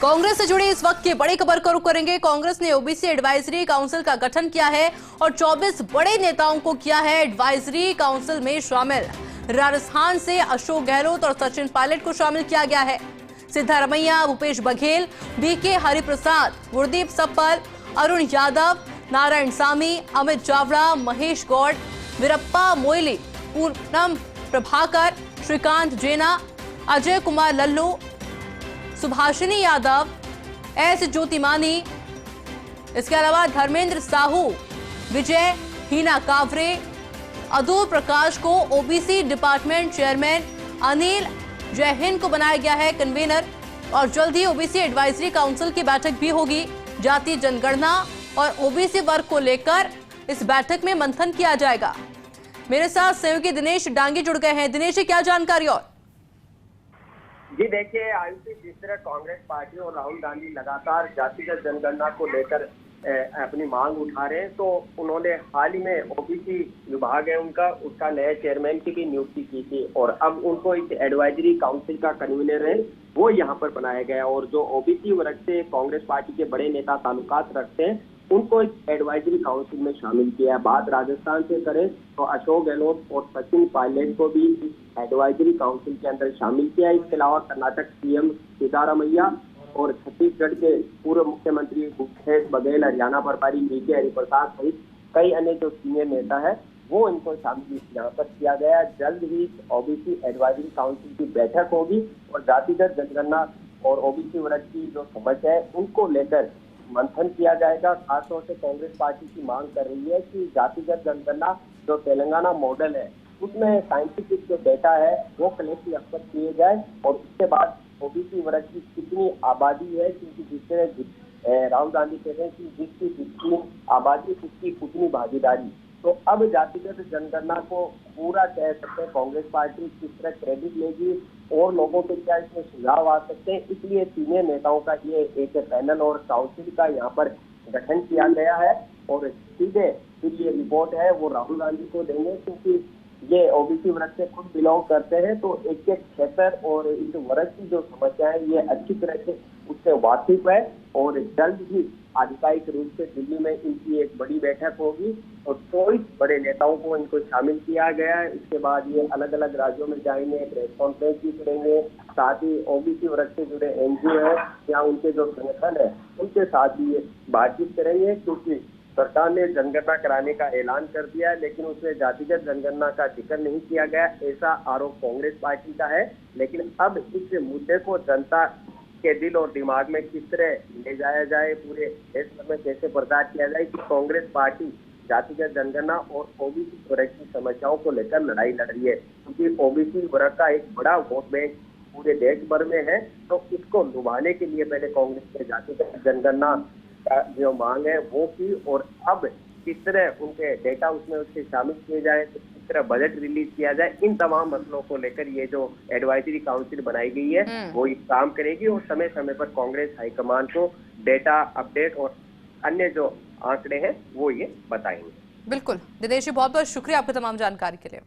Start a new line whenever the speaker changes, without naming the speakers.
कांग्रेस से जुड़ी इस वक्त की बड़ी खबर को रुख करेंगे। कांग्रेस ने ओबीसी एडवाइजरी काउंसिल का गठन किया है और 24 बड़े नेताओं को किया है एडवाइजरी काउंसिल में शामिल। राजस्थान से अशोक गहलोत और सचिन पायलट को शामिल किया गया है। सिद्धारमैया, भूपेश बघेल, बीके हरिप्रसाद, गुरदीप सप्पल, अरुण यादव, नारायण सामी, अमित चावड़ा, महेश गौड़, वीरप्पा मोइली, पूनम प्रभाकर, श्रीकांत जेना, अजय कुमार लल्लू, सुभाषिनी यादव, एस ज्योतिमानी, इसके अलावा धर्मेंद्र साहू, विजय हीना कावरे, अदूर प्रकाश को OBC department chairman, Anil Jaihind को बनाया गया है कन्वीनर। और जल्द ही ओबीसी एडवाइजरी काउंसिल की बैठक भी होगी। जाति जनगणना और ओबीसी वर्ग को लेकर इस बैठक में मंथन किया जाएगा। मेरे साथ सहयोगी दिनेश डांगी जुड़ गए हैं। दिनेश, क्या जानकारी? और
जी देखिए, आयुषी, जिस तरह कांग्रेस पार्टी और राहुल गांधी लगातार जातिगत जनगणना को लेकर अपनी मांग उठा रहे हैं, तो उन्होंने हाल ही में ओबीसी विभाग है उसका नए चेयरमैन की भी नियुक्ति की थी और अब उनको इस एडवाइजरी काउंसिल का कन्वीनर है वो यहाँ पर बनाया गया। और जो ओबीसी वर्ग से कांग्रेस पार्टी के बड़े नेता ताल्लुकात रखते हैं उनको इस एडवाइजरी काउंसिल में शामिल किया। बात राजस्थान से करें तो अशोक गहलोत और सचिन पायलट को भी इस एडवाइजरी काउंसिल के अंदर शामिल किया। इसके अलावा कर्नाटक सीएम सिद्धारमैया और छत्तीसगढ़ के पूर्व मुख्यमंत्री भूपेश बघेल, हरियाणा प्रभारी बीके हरिप्रसाद सहित कई अन्य जो सीनियर नेता है वो इनको शामिल यहाँ पर किया गया। जल्द ही ओबीसी एडवाइजरी काउंसिल की बैठक होगी और जातिगत जनगणना और ओबीसी वर्ग की जो समस्या है उनको लेकर मंथन किया जाएगा। खासतौर से कांग्रेस पार्टी की मांग कर रही है कि जातिगत जनगणना जो तेलंगाना मॉडल है उसमें साइंटिफिक जो डेटा है वो कलेक्ट अक्सर किए जाए और उसके बाद ओबीसी वर्ग की कितनी आबादी है, क्योंकि जिस तरह राहुल गांधी कहते हैं कि जिसकी जितनी आबादी उसकी उतनी भागीदारी। तो अब जातिगत जनगणना को पूरा कह सकते हैं कांग्रेस पार्टी किस तरह क्रेडिट लेगी और लोगों के क्या इसमें सुझाव आ सकते हैं, इसलिए सीनियर नेताओं का ये एक पैनल और काउंसिल का यहाँ पर गठन किया गया है। और सीधे फिर ये रिपोर्ट है वो राहुल गांधी को देंगे, क्योंकि ये ओबीसी वर्ग से खुद बिलोंग करते हैं तो एक एक क्षेत्र और इस वर्ग की जो समस्या है ये अच्छी तरह से उससे वाकिफ है। और जल्द ही आधिकारिक रूप से दिल्ली में इनकी एक बड़ी बैठक होगी और 24 बड़े नेताओं को इनको शामिल किया गया है। इसके बाद ये अलग अलग राज्यों में जाएंगे, प्रेस कॉन्फ्रेंस भी करेंगे, साथ ही ओबीसी वर्ग से जुड़े एनजीओ है या उनके जो संगठन है उनके साथ भी ये बातचीत करेंगे। क्योंकि सरकार ने जनगणना कराने का ऐलान कर दिया है लेकिन उसमें जातिगत जनगणना का जिक्र नहीं किया गया, ऐसा आरोप कांग्रेस पार्टी का है। लेकिन अब इस मुद्दे को जनता के दिल और दिमाग में किस तरह ले जाया जाए, पूरे देश में कैसे प्रचार किया जाए कि कांग्रेस पार्टी जातिगत जनगणना और ओबीसी वर्ग की समस्याओं को लेकर लड़ाई लड़ रही है, क्योंकि ओबीसी वर्ग का एक बड़ा वोट बैंक पूरे देश भर में है। तो इसको लुभाने के लिए पहले कांग्रेस ने जातिगत जनगणना का जो मांग है वो की और अब किस तरह उनके डेटा उसमें उसके शामिल किए जाए, तो किस तरह बजट रिलीज किया जाए, इन तमाम मसलों को लेकर ये जो एडवाइजरी काउंसिल बनाई गई है वो इस काम करेगी और समय समय पर कांग्रेस हाईकमान को डेटा अपडेट और अन्य जो आंकड़े हैं वो ये बताएंगे।
बिल्कुल दिनेश जी, बहुत बहुत शुक्रिया आपकी तमाम जानकारी के लिए।